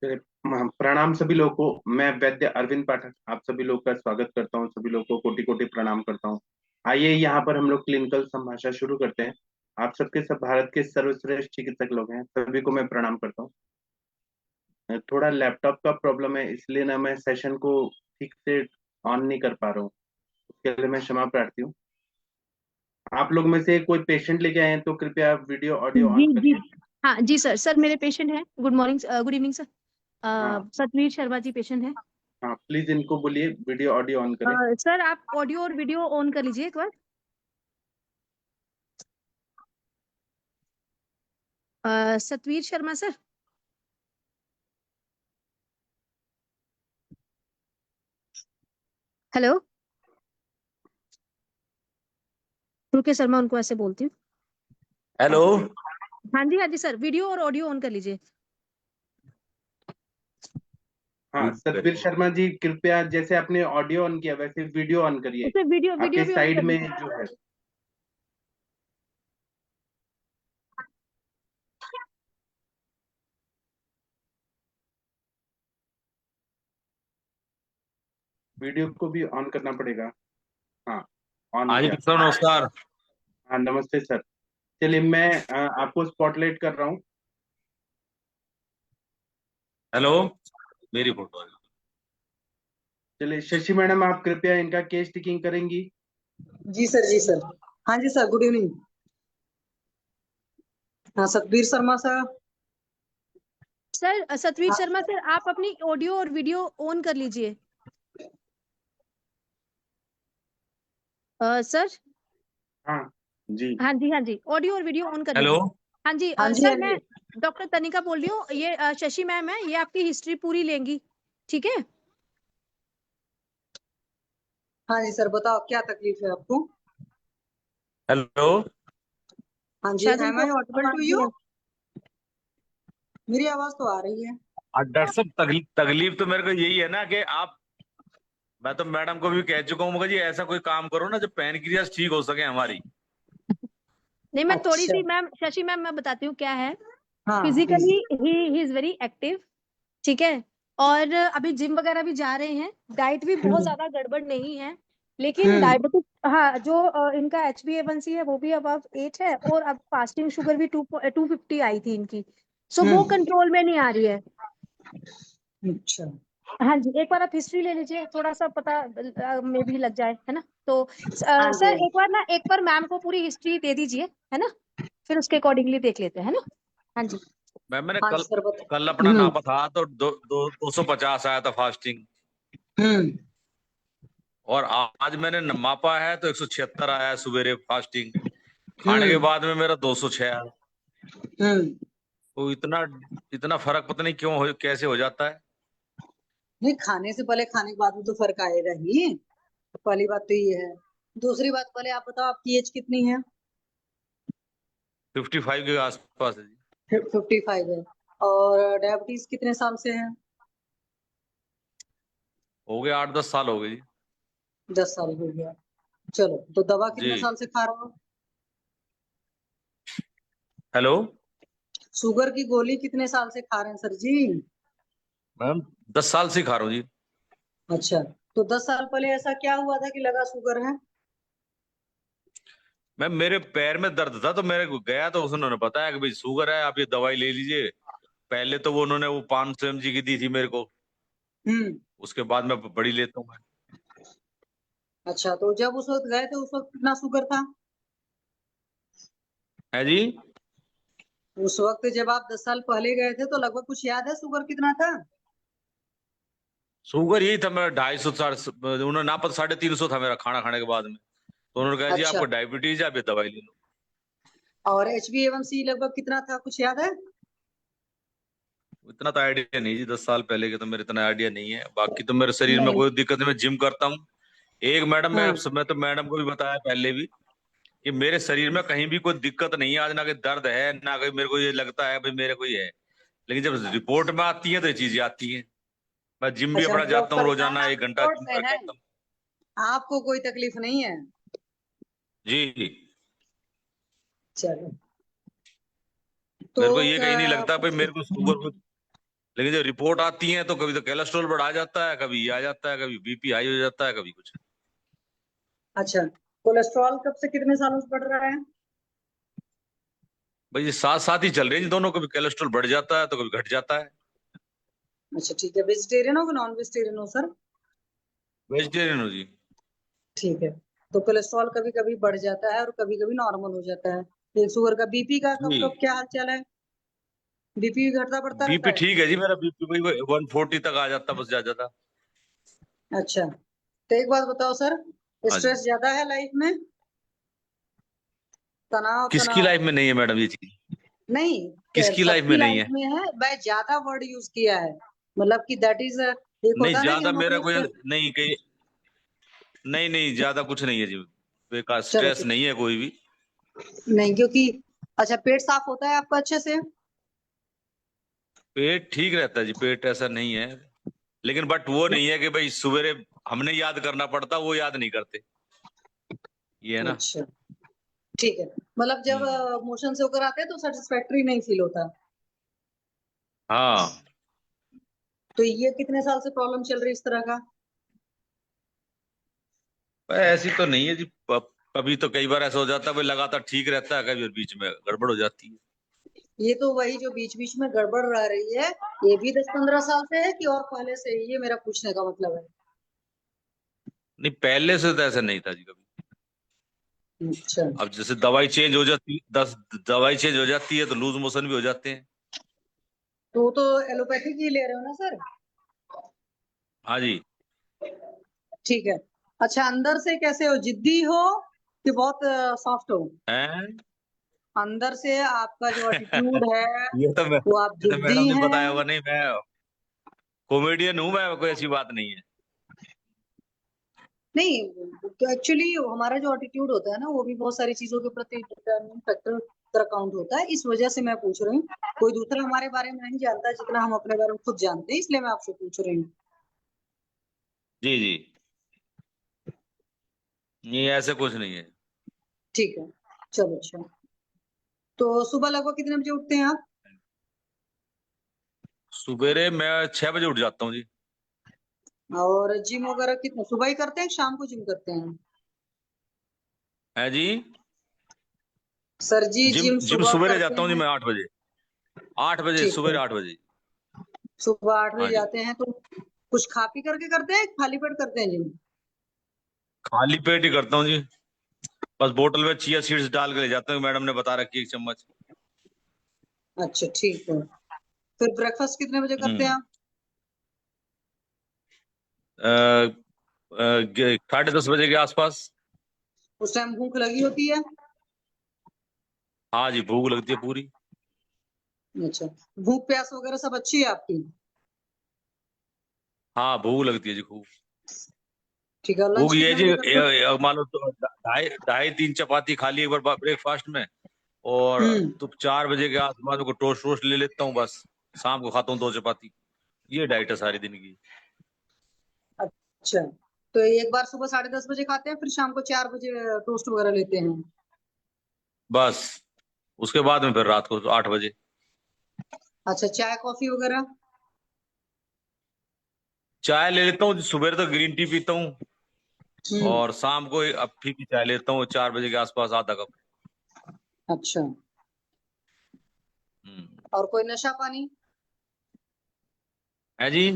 फिर प्रणाम सभी लोगों को। मैं वैद्य अरविंद पाठक आप सभी लोग का स्वागत करता हूँ। सभी लोगों को कोटि कोटि प्रणाम करता हूँ। आइए यहाँ पर हम लोग क्लिनिकल संभाषण शुरू करते हैं। आप सबके सब भारत के सर्वश्रेष्ठ चिकित्सक लोग हैं, सभी को मैं प्रणाम करता हूँ। थोड़ा लैपटॉप का प्रॉब्लम है, इसलिए ना मैं सेशन को ठीक से ऑन नहीं कर पा रहा हूँ। उसके लिए मैं क्षमा प्रार्थी हूँ। आप लोग में से कोई पेशेंट लेके आए हैं तो कृपया वीडियो ऑडियो जी ऑन जी। करिए। हाँ जी सर। सर मेरे पेशेंट हैं। Good morning, good evening sir. हाँ सतवीर शर्मा जी पेशेंट हैं। हाँ, प्लीज इनको बोलिए वीडियो ऑडियो ऑन करें। सर आप ऑडियो और वीडियो ऑन कर लीजिए एक बार। सतवीर शर्मा सर। हेलो। रुके सर, मैं उनको ऐसे बोलती हूँ। हेलो। हाँ जी सर, वीडियो और ऑडियो ऑन कर लीजिए। हाँ सतबीर शर्मा जी, कृपया जैसे आपने ऑडियो ऑन किया वैसे वीडियो ऑन करिए। उसे वीडियो वीडियो आपके भी ऑन साइड कर में लीजिए। जो है वीडियो को भी ऑन करना पड़ेगा। हाँ, ऑन हो हाँ जी गया। डॉक्टर साहब, नमस्कार। हाँ नमस्ते सर। चलिए मैं आपको स्पॉटलाइट कर रहा हूँ। हेलो। मेरी फोटो है। चलिए शशि मैडम, आप कृपया इनका केस टेकिंग करेंगी। जी सर, जी सर। हाँ जी सर, गुड इवनिंग। हाँ, सतबीर शर्मा सर। सर सतवीर हाँ, शर्मा सर, आप अपनी ऑडियो और वीडियो ऑन कर लीजिए। सर। हाँ जी। हाँ जी, ऑडियो और वीडियो ऑन कर हेलो। लीजिए। हाँ जी हाँ जी, हाँ सर, जी। मैं डॉक्टर तनिका बोल रही हूँ। ये शशि मैम है, ये आपकी हिस्ट्री पूरी लेंगी। ठीक है। हाँ जी सर, बताओ क्या तकलीफ है आपको। हेलो। हाँ जी, शायद एम उनको आई ऑडिबल आवाज टू नहीं यू। है। मेरी आवाज तो आ रही है। डॉक्टर साहब, तकलीफ तो मेरे को यही है ना कि आप, मैं तो मैडम को भी कह चुका हूँ, मगर जी ऐसा कोई काम करो ना जो पैनक्रियास ठीक हो सके हमारी। नहीं, मैं थोड़ी अच्छा। सी मैम, शशि मैम मैं बताती हूँ क्या है। हाँ please. Physically he is very active. ठीक है। और अभी जिम वगैरह भी जा रहे हैं। डाइट भी बहुत हम्म। ज्यादा गड़बड़ नहीं है। लेकिन हम्म। डायबिटिक, हाँ, जो इनका HbA1c है वो भी अबव 8 है, और अब फास्टिंग शुगर भी 250 आई थी इनकी। सो वो हम्म। कंट्रोल में नहीं आ रही है। अच्छा। हाँ जी, एक बार आप हिस्ट्री ले लीजिए, थोड़ा सा पता में भी लग जाए, है ना। तो हाँ जी, सर एक बार मैम को पूरी हिस्ट्री दे दीजिए, है ना। फिर उसके अकॉर्डिंगली देख लेते हैं, है ना। हाँ जी। मैंने हाँ जी कल सर, बता। कल अपना नापा था तो 250 आया था फास्टिंग। हम्म। और आज मैंने मापा है तो 176 आया है सवेरे फास्टिंग। खाने के हम्म। बाद में मेरा 206 आया। हम्म। तो इतना इतना फर्क पता नहीं क्यों हो, कैसे हो जाता है। नहीं, खाने से पहले खाने के बाद में तो फर्क आएगा ही। पहली बात तो ये है। दूसरी बात, पहले आप बताओ आपकी एज कितनी है। 55 के आसपास है जी। 55 है। और डायबिटीज कितने साल से है। हो गए 8-10 साल हो गए जी। 10 साल हो गया। चलो, तो दवा जी। कितने साल से खा रहे हो। हेलो शुगर की गोली कितने साल से खा रहे हैं सर जी। मैम, 10 साल से खा रहा हूँ जी। अच्छा। तो 10 साल पहले ऐसा क्या हुआ था कि लगा शुगर है। मैम, मेरे पैर में दर्द था तो मेरे को गया तो उन्होंने बताया कि भाई शुगर है, आप ये दवाई ले लीजिए। पहले तो वो उन्होंने वो 500 mg की दी थी मेरे को। हम्म। उसके बाद मैं बड़ी लेता हूँ मैं। अच्छा, तो जब उस वक्त गए थे उस वक्त कितना शुगर था। है जी। उस वक्त जब आप 10 साल पहले गए थे तो लगभग कुछ याद है शुगर कितना था। शुगर यही था मेरा 250, उन्होंने नापा 350 था मेरा खाना खाने के बाद में। तो उन्होंने कहा जी अच्छा। आपको डायबिटीज है, आप ये दवाई ले लो। और HbA1c लगभग कितना था, कुछ याद है। इतना तो आइडिया नहीं जी, 10 साल पहले के तो मेरे इतना आइडिया नहीं है। बाकी तो मेरे शरीर में नहीं। कोई दिक्कत नहीं, मैं जिम करता हूँ। एक मैडम, हाँ। मैं तो मैडम को भी बताया पहले भी कि मेरे शरीर में कहीं भी कोई दिक्कत नहीं है आज, ना कोई दर्द है ना कोई मेरे को ये लगता है भाई मेरे को ये है। लेकिन जब रिपोर्ट में आती है तो ये चीजें आती हैं। मैं जिम भी अच्छा, अपना मतलब जाता हूँ, परेशान रोजाना आप 1 घंटा रिपोर्ट जिम से करके हैं। आता हूँ। आपको कोई तकलीफ नहीं है। जी जी। चलो। तो मेरे को ये कहीं नहीं लगता भाई मेरे को शुगर हो। लेकिन जब रिपोर्ट आती है तो कभी तो कोलेस्ट्रॉल बढ़ा जाता है, कभी ये आ जाता है, कभी बीपी हाई हो जाता है, कभी कुछ। अच्छा, कोलेस्ट्रॉल कब से कितने सालों से बढ़ रहा है? भाई ये साथ साथ ही चल रहे हैं जी दोनों, कभी कोलेस्ट्रॉल बढ़ जाता है तो कभी घट जाता है। अच्छा ठीक है, वेजिटेरियन हो कि नॉन वेजिटेरियन हो सर? वेजिटेरियन हो जी। ठीक है, तो कोलेस्ट्रॉल कभी कभी बढ़ जाता है और कभी कभी नॉर्मल हो जाता है। एक शुगर का, बीपी का कब जी कब क्या हाल चाल है? बीपी भी घटता बढ़ता रहता बीपी है? ठीक है जी, मेरा बीपी भाई 140 तक आ जाता है बस, ज्यादा। अच्छा, तो एक बात बताओ सर, हाँ जी। स्ट्रेस ज्यादा है लाइफ में? तनाव किसकी तनाव लाइफ में नहीं है मैडम ये चीज? नहीं, किसकी लाइफ सबकी में नहीं लाइफ है? में है। मैं ज्यादा वर्ड यूज किया है, मतलब कि दैट इज, एक नहीं होता है ना कि ज्यादा हम मेरा अपने कोई नहीं कहीं, नहीं नहीं ज्यादा कुछ नहीं है जी, बेकार चलो स्ट्रेस ठीक, नहीं है कोई भी। नहीं क्योंकि, अच्छा पेट साफ होता है आपका अच्छे से? पेट ठीक रहता है जी, पेट ऐसा नहीं है, लेकिन बट वो नहीं है कि भाई सवेरे हमने याद करना पड़ता, वो याद नहीं करते, ये है ना। अच्छा ठीक है, मतलब जब हम्म। मोशन से होकर आते हैं तो सेटिस्फैक्टरी नहीं फील होता। हाँ तो ये कितने साल से प्रॉब्लम चल रही है इस तरह का? ऐसी तो नहीं है जी, कभी तो कई बार ऐसा हो जाता है भाई लगातार ठीक रहता है, कभी बीच में गड़बड़ हो जाती है। ये तो वही जो बीच बीच में गड़बड़ रह रही है, ये भी 10-15 साल से है कि और पहले से ही? ये मेरा पूछने का मतलब है। नहीं पहले से तो ऐसा नहीं था जी कभी। अच्छा, अब जैसे दवाई चेंज हो जाती, 10 दवाई चेंज हो जाती है तो लूज मोशन भी हो जाते हैं। तो वो तो एलोपैथिक ही ले रहे हो ना सर? हाँ जी। ठीक है, अच्छा अंदर से कैसे हो, जिद्दी हो कि बहुत सॉफ्ट हो? हैं? अंदर से आपका जो एटीट्यूड है, ये तो मैं वो आप ये तो जिद्दी मैडम ने बताया हैं? होगा, नहीं मैं कॉमेडियन हूँ मैं, कोई ऐसी बात नहीं है। नहीं, तो एक्चुअली हमारा जो एटीट्यूड होता है ना, वो भी बहुत सारी चीजों के प्रति डिटरमिनिंग फैक्टर पर काउंट होता है। इस वजह से मैं पूछ रही हूँ, कोई दूसरा हमारे बारे में नहीं जानता जितना हम अपने बारे में खुद जानते हैं, इसलिए मैं आपसे पूछ रही हूँ। जी जी, ये ऐसे कुछ नहीं है। ठीक है, चलो अच्छा, तो सुबह लगभग कितने बजे उठते हैं आप? सवेरे मैं 6 बजे उठ जाता हूँ जी। और जिम वगैरह कितने सुबह ही करते हैं, शाम को जिम करते हैं? है जी। सर जी जिम जिम जिम सुबह सवेरे करते जाता हूँ जी हैं? मैं 8 बजे, 8 बजे ठीक है, सवेरे 8 बजे। सुबह 8 बजे हाँ जी। जाते हैं तो कुछ खा पी करके करते हैं, खाली पेट करते हैं जिम? खाली पेट ही करता हूँ जी, बस बोतल में चिया सीड्स डाल के ले जाता हूँ, मैडम ने बता रखी है 1 चम्मच। अच्छा ठीक है, फिर ब्रेकफास्ट कितने बजे करते हैं हम्म। आप? 10:30 बजे के आसपास। उस टाइम भूख लगी होती है? हाँ जी, भूख लगती है पूरी। अच्छा, भूख प्यास वगैरह सब अच्छी है आपकी? हाँ भूख लगती है जी खूब। ठीक है, भूख लंच ये है कितने जी, बजे करते हो? मान लो तो ढाई ढाई 3 चपाती खा ली एक बार ब्रेकफास्ट में, और हम्म, तो 4 बजे के आसपास को टोस्ट वोस्ट ले लेता हूँ बस। शाम को खाता हूँ 2 चपाती। ये डाइट है सारी दिन की। अच्छा, तो एक बार सुबह 10:30 बजे खाते हैं, फिर शाम को 4 बजे टोस्ट वगैरह लेते हैं? बस उसके बाद में फिर रात को 8 बजे। अच्छा, चाय कॉफी वगैरह? चाय ले लेता हूँ, सुबह तो ग्रीन टी पीता हूँ, हम्म, और शाम को अब फीकी चाय लेता हूँ 4 बजे के आसपास, आधा कप। अच्छा, हम्म। और कोई नशा पानी, है जी।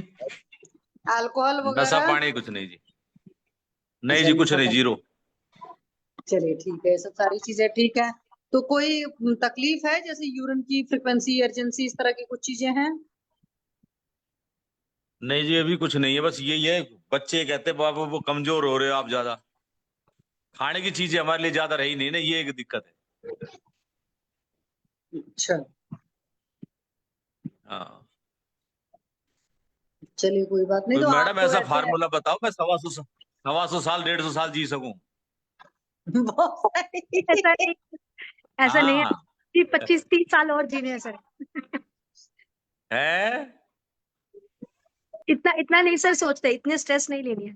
अल्कोहल नशा वगैरह? पानी कुछ नहीं जी, नहीं अच्छा, जी कुछ नशा नहीं, पानी, जीरो। चलिए ठीक है, ये सब सारी चीजें ठीक है। तो कोई तकलीफ है, जैसे यूरिन की फ्रिक्वेंसी, अर्जेंसी, इस तरह की कुछ चीजें हैं? नहीं जी अभी कुछ नहीं है, बस यही है, बच्चे कहते हैं बाबा वो कमजोर हो रहे हो आप ज्यादा, खाने की चीजें हमारे लिए ज्यादा रही नहीं ना, ये एक दिक्कत है। अच्छा, हाँ। चलिए कोई बात नहीं, कोई तो आप मैडम तो ऐसा ऐसे फार्मूला बताओ मैं 125 साल 150 साल जी सकूं। बहुत सारी ऐसा नहीं, ऐसा नहीं है। हाँ। 25-30 साल और जीने हैं सर। है। इतना इतना नहीं सर सोचते, इतने स्ट्रेस नहीं लेनी है।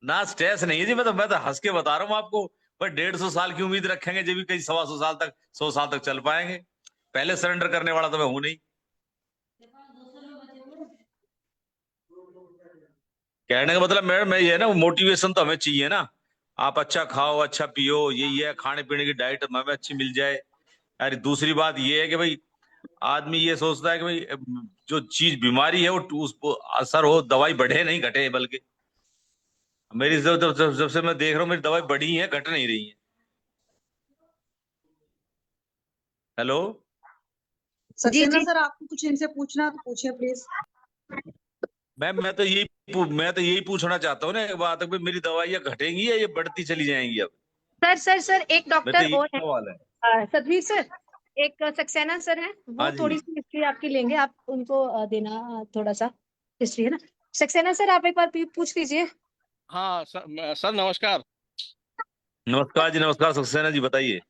ना स्ट्रेस नहीं है जी, मैं तो हंस के बता रहा हूँ आपको। पर 150 साल की उम्मीद रखेंगे जब भी कई 125 साल तक 100 साल तक चल पाएंगे। पहले सरेंडर करने वाला तो मैं हूं नहीं। कहने का मतलब मैडम मैं ये है ना, मोटिवेशन तो हमें चाहिए ना। आप अच्छा खाओ, अच्छा पियो, यही है खाने पीने की डाइट हमें अच्छी मिल जाए। अरे दूसरी बात ये है कि भाई आदमी ये सोचता है कि भाई जो चीज बीमारी है वो उस पर असर हो, दवाई बढ़े नहीं घटे। बल्कि मेरी जब से मैं देख रहा हूँ मेरी दवाई बढ़ी है, घट नहीं रही है। हेलो। सक्सेना सर, आपको कुछ इनसे पूछना है तो पूछिए प्लीज। मैम मैं तो यही पूछना चाहता हूँ ना एक बात, कि मेरी दवाइयाँ घटेंगी या ये बढ़ती चली जाएंगी अब? सर एक मेरा तो डॉक्टर यही और है, सवाल है। सतवीर सर, एक सक्सेना सर है, हाँ वो जी। थोड़ी सी हिस्ट्री आपकी लेंगे, आप उनको देना थोड़ा सा हिस्ट्री, है ना। सक्सेना सर आप एक बार पूछ लीजिए। हाँ सर नमस्कार। नमस्कार जी, नमस्कार सक्सेना जी, बताइए।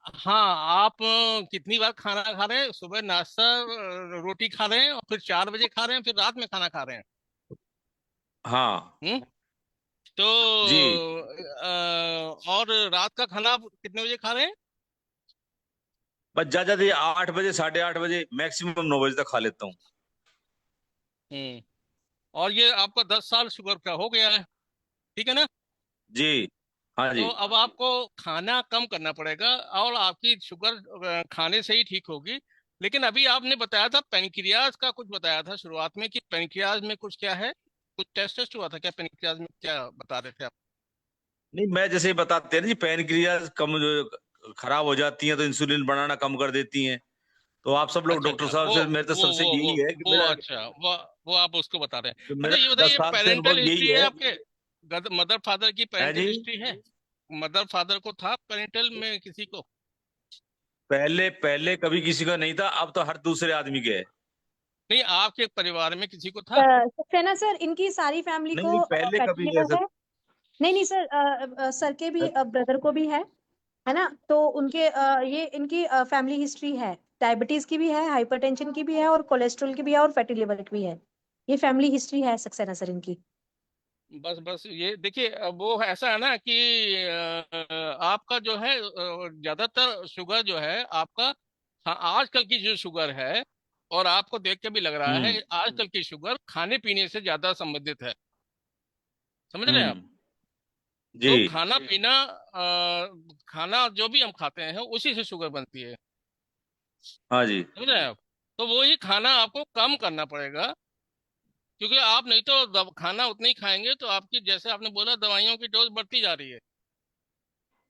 हाँ, आप कितनी बार खाना खा रहे हैं? सुबह नाश्ता रोटी खा रहे हैं और फिर 4 बजे खा रहे हैं, फिर रात में खाना खा रहे हैं। हाँ तो जी। और रात का खाना आप कितने बजे खा रहे हैं? बस ज्यादा से 8 बजे, 8:30 बजे, मैक्सिमम 9 बजे तक खा लेता हूँ। हम्म और ये आपका 10 साल शुगर का हो गया है, ठीक है ना? जी। हाँ तो जी। अब आपको खाना कम करना पड़ेगा और आपकी शुगर खाने से ही ठीक होगी। लेकिन अभी आपने बताया था पेनक्रियाज का, कुछ बताया था शुरुआत में कि पेनक्रियाज में कुछ क्या है, कुछ टेस्ट हुआ था क्या पेनक्रियाज में? क्या बता रहे थे आप? नहीं, मैं जैसे बताते हैं ना जी, पैनक्रियाज कम जो खराब हो जाती हैं तो इंसुलिन बनाना कम कर देती हैं। तो आप सब लोग अच्छा डॉक्टर अच्छा, साहब से मेरे तो सबसे यही है कि मेरा अच्छा वो आप उसको बता रहे हैं। जो अच्छा मेरा ये 10 बताइए, साल से पेरेंटल अनुभव यही हिस्ट्री है है। आपके? मदर फादर की है पेरेंटल जी। हिस्ट्री है? मदर फादर को था पेरेंटल में किसी को? पहले पहले कभी किसी का नहीं था, अब तो हर दूसरे आदमी के है। नहीं, आपके परिवार में किसी को था? सक्सेना सर, इनकी सारी फैमिली नहीं को नहीं, पहले फैटी कभी नहीं लिवर ऐसा। है। नहीं सर, सर के भी ब्रदर को भी है ना। तो उनके ये इनकी फैमिली हिस्ट्री है, डायबिटीज की भी है, हाइपरटेंशन की भी है, और कोलेस्ट्रॉल की भी है, और फैटी लिवर की भी है। ये फैमिली हिस्ट्री है सक्सेना सर इनकी। बस बस ये देखिए, वो ऐसा है ना कि आपका जो है ज्यादातर शुगर जो है आपका, हाँ, आजकल की जो शुगर है, और आपको देख के भी लग रहा है हम्म। आजकल की शुगर खाने पीने से ज्यादा संबंधित है। समझ रहे हैं आप? हम्म। जी। तो खाना पीना, खाना जो भी हम खाते हैं उसी से शुगर बनती है। हाँ जी। समझ रहे हैं आप? तो वो ही खाना आपको कम करना पड़ेगा, क्योंकि आप नहीं तो खाना उतना ही खाएंगे तो आपकी, जैसे आपने बोला, दवाइयों की डोज बढ़ती जा रही है।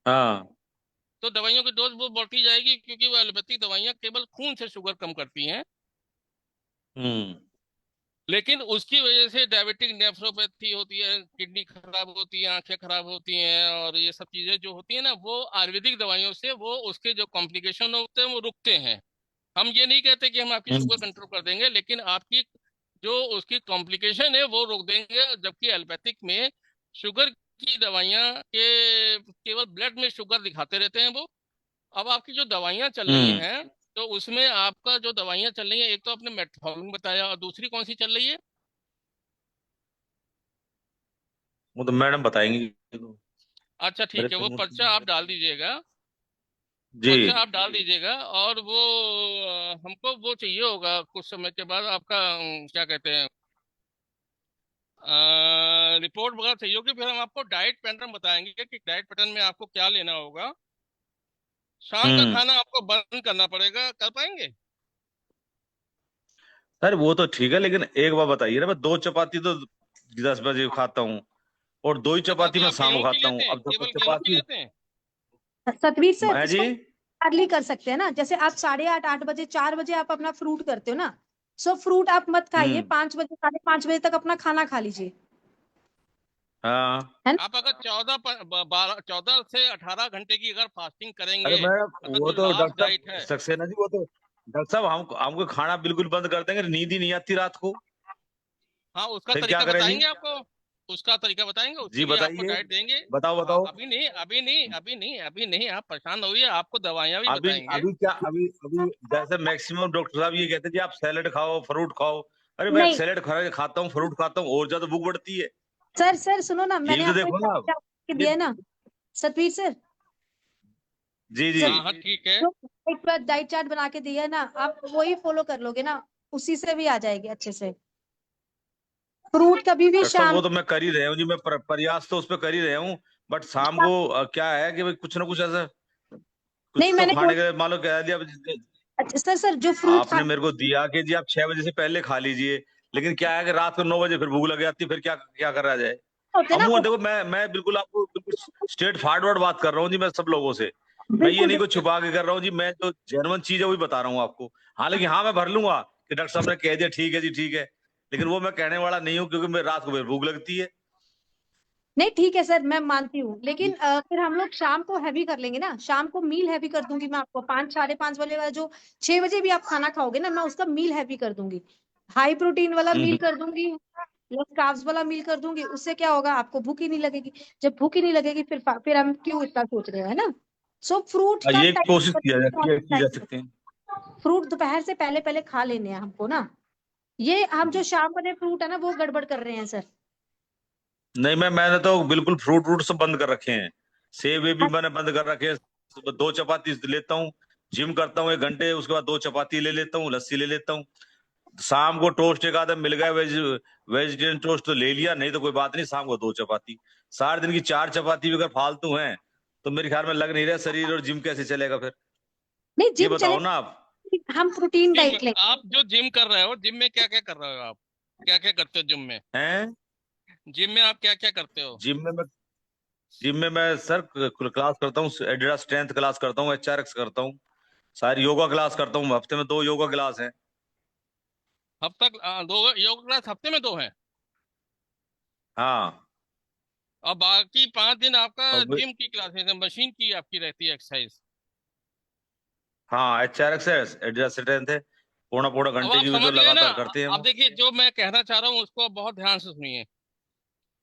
हाँ। तो दवाइयों की डोज वो बढ़ती जाएगी, क्योंकि वो एलोपैथिक दवाइयाँ केवल खून से शुगर कम करती हैं। हम्म। लेकिन उसकी वजह से डायबिटिक नेफ्रोपैथी होती है, किडनी खराब होती है, आंखें खराब होती हैं, और ये सब चीजें जो होती है ना, वो आयुर्वेदिक दवाइयों से वो उसके जो कॉम्प्लिकेशन होते हैं वो रुकते हैं। हम ये नहीं कहते कि हम आपकी हम्म। शुगर कंट्रोल कर देंगे, लेकिन आपकी जो उसकी कॉम्प्लिकेशन है वो रोक देंगे। जबकि एलोपैथिक में शुगर की दवाइयाँ के केवल ब्लड में शुगर दिखाते रहते हैं वो। अब आपकी जो दवाइयाँ चल रही हम्म। हैं, तो उसमें आपका जो दवाइयाँ चल रही हैं, एक तो आपने मेटफॉर्मिन बताया, और दूसरी कौन सी चल रही है? वो तो मैडम बताएंगी। अच्छा मेरे ठीक है, वो को पर्चा आप डाल दीजिएगा। जी। पर्चा आप डाल दीजिएगा, और वो हमको वो चाहिए होगा कुछ समय के बाद आपका, क्या कहते हैं, रिपोर्ट वगैरह चाहिए होगी। फिर हम आपको डाइट पैटर्न बताएंगे कि डाइट पैटर्न में आपको क्या लेना होगा। शाम का हम्म। खाना आपको बंद करना पड़ेगा, कर पाएंगे? सर वो तो ठीक है, लेकिन एक बार बताइए ना, मैं 2 चपाती तो 10 बजे खाता हूँ, और 2 ही चपाती चपाती मैं आप शाम को गेहूं की खाता हूँ। लेते हैं? अब जब केवल गेहूं की चपाती लेते हैं? सतवीर सर, है जी। इसको अर्ली कर सकते हैं ना, जैसे आप 8:30 8 बजे 4 बजे आप अपना फ्रूट करते हो ना। सो फ्रूट आप मत खाइए, हम्म। 5 बजे 5:30 बजे तक अपना खाना खा लीजिए, हाँ। है ना। आप अगर 14 से 18 घंटे की अगर फास्टिंग अरे करेंगे, मैडम, मतलब वो जो तो लास्ट डॉक्टर डाइट है। साहब सक्सेना जी, वो तो डॉक्टर साहब हमको खाना बिल्कुल बंद कर देंगे, नींद ही नहीं आती रात को। हाँ, उसका फिर क्या तरीका करें जी? बताएंगे आपको। उसका तरीका बताएंगे, उसके जी लिए आपको बताइए। डाइट देंगे। बताओ बताओ। अभी नहीं, अभी नहीं, अभी नहीं, अभी नहीं, आप परेशान हो, आपको दवाइयाँ भी अभी बताएंगे। अभी क्या, अभी अभी जैसे मैक्सिमम डॉक्टर साहब ये कहते हैं जी आप सैलेड खाओ, फ्रूट खाओ। अरे मैं नहीं सैलेड खाता हूँ, फ्रूट खाता हूँ, और ज्यादा भूख बढ़ती है। सर सुनो ना, ये मैंने भी तो आपको एक देखो ना आप। डाइट ये दिया है ना सतवीर सर। जी जी। हाँ हाँ ठीक है। जो एक बार डाइट चार्ट बना के दिया है ना, आप वही फॉलो कर लोगे ना, उसी से भी आ जाएगी अच्छे से। फ्रूट कभी भी डॉक्टर साहब शाम वो तो मैं कर ही रहा हूँ जी, मैं प्रयास तो उस पर कर ही रहा हूँ, बट शाम को क्या है कि भाई कुछ ना कुछ ऐसा नहीं, कुछ तो मैंने खाने के मान लो कह दिया, अच्छा सर जो फ्रूट आपने मेरे को दिया कि जी आप 6 बजे से पहले खा लीजिए, लेकिन क्या है कि रात को 9 बजे फिर भूख लग जाती है, फिर क्या क्या करा जाए। होते हैं ना, अमूमन देखो मैं बिल्कुल आपको बिल्कुल स्ट्रेट फॉरवर्ड बात कर रहा हूँ जी, मैं सब लोगों से, मैं ये बिल्कुल नहीं कुछ बिल्कुल। छुपा के कर रहा हूँ जी, मैं जो जेन्युइन चीज है वही बता रहा हूँ आपको। हालांकि हाँ मैं भर लूंगा कि डॉक्टर साहब ने कह दिया ठीक है जी ठीक है, लेकिन वो मैं कहने वाला नहीं हूँ, क्योंकि मैं रात को फिर भूख लगती है। नहीं ठीक है सर, मैं मानती हूँ, लेकिन फिर हम लोग शाम को हैवी कर लेंगे ना, शाम को मील हैवी कर दूंगी मैं आपको, 5 साढ़े 5 बजे वाला जो 6 बजे भी आप खाना खाओगे ना, मैं उसका मील हैवी कर दूंगी, हाई प्रोटीन वाला मील हम्म। कर दूंगी, लेस कार्ब्स वाला मील कर दूंगी। उससे क्या होगा, आपको भूख ही नहीं लगेगी। जब भूख ही नहीं लगेगी फिर हम क्यों इतना सोच रहे हैं, है ना। सो फ्रूट का ये कोशिश की जा टाइम, सकती है। फ्रूट दोपहर से पहले पहले खा लेने हैं हमको ना। ये हम जो शाम वाले फ्रूट है ना वो गड़बड़ कर रहे हैं सर। नहीं मैंने तो बिल्कुल फ्रूट व्रूट सब बंद कर रखे हैं, सेब वेब भी मैंने बंद कर रखे हैं। सुबह 2 चपाती लेता हूँ, जिम करता हूँ 1 घंटे, उसके बाद 2 चपाती ले लेता हूँ, लस्सी ले लेता हूँ। शाम को टोस्ट एक आधा मिल गया, वेजिटेरियन टोस्ट तो ले लिया, नहीं तो कोई बात नहीं, शाम को 2 चपाती। सारे दिन की 4 चपाती भी अगर फालतू है तो मेरे ख्याल में लग नहीं रहा शरीर, और जिम कैसे चलेगा फिर, नहीं ये जिम चले, बताओ ना आप। हम प्रोटीन जिम, डाइट लेंगे। आप जो जिम कर रहे हो, जिम में क्या क्या कर रहे हो आप? क्या क्या करते हो जिम में? हैं जिम में आप क्या क्या करते हो? जिम में मैं सर क्लास करता हूँ, एडिडास स्ट्रेंथ क्लास करता हूँ, HRX करता हूँ, सारी योगा क्लास करता हूँ, हफ्ते में 2 योगा क्लास है। हफ्ता 2 योगा क्लास हफ्ते में 2 है? हाँ। और बाकी 5 दिन आपका अब जिम की क्लासेस है, मशीन की आपकी रहती है एक्सरसाइज? हाँ HRX है, एडिडास स्ट्रेंथ है, पौना पौना अब घंटे आप की भी तो समझ गए ना। लगातार करते हैं अब वो। देखिए जो मैं कहना चाह रहा हूँ उसको आप बहुत ध्यान से सुनिए।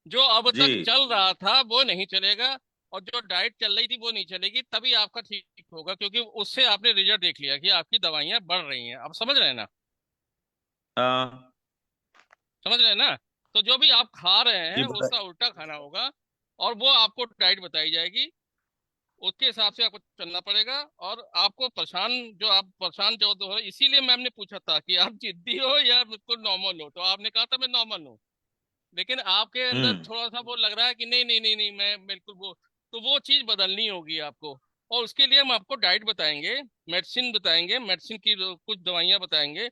जो अब जी। तक चल रहा था वो नहीं चलेगा, और जो डाइट चल रही थी वो नहीं चलेगी, तभी आपका ठीक होगा, क्योंकि उससे आपने रिजल्ट देख लिया कि आपकी दवाइयां बढ़ रही हैं। आप समझ रहे हैं ना? हाँ समझ रहे हैं ना? तो जो भी आप खा रहे जी हैं उसका उल्टा खाना होगा, और वो आपको डाइट बताई जाएगी, उसके हिसाब से आपको चलना पड़ेगा। और आपको परेशान, जो आप परेशान जो हो, इसीलिए मैम ने पूछा था कि आप जिद्दी हो या बिल्कुल नॉर्मल हो, तो आपने कहा था मैं नॉर्मल हूँ। लेकिन आपके अंदर हम्म थोड़ा सा वो लग रहा है कि नहीं नहीं नहीं नहीं, मैं बिल्कुल वो, तो वो चीज बदलनी होगी आपको। और उसके लिए हम आपको डाइट बताएंगे, मेडिसिन बताएंगे, मेडिसिन की कुछ दवाइयां बताएंगे।